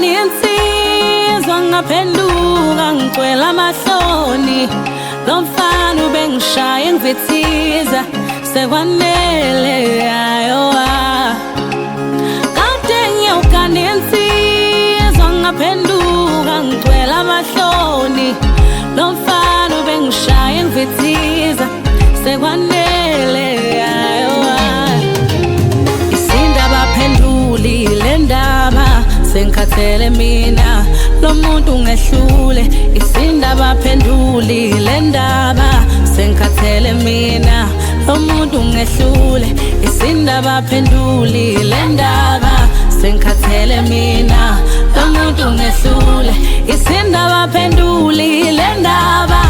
ukani insizwa ngaphenduka ngicwela amahloni lo mfana ubengishaya ngivithiza sekwanele ayowa kade ngiyawukani insizwa ngaphenduka ngicwela amahloni lo mfana ubengishaya ngivithiza sekwanele ayowa isindaba phenduli le ndaba sengikhathele mina lo muntu ngehlule isindaba phenduli le ndaba sengikhathele mina lo muntu ngehlule isindaba phenduli le ndaba sengikhathele mina lo muntu ngehlule isindaba phenduli le ndaba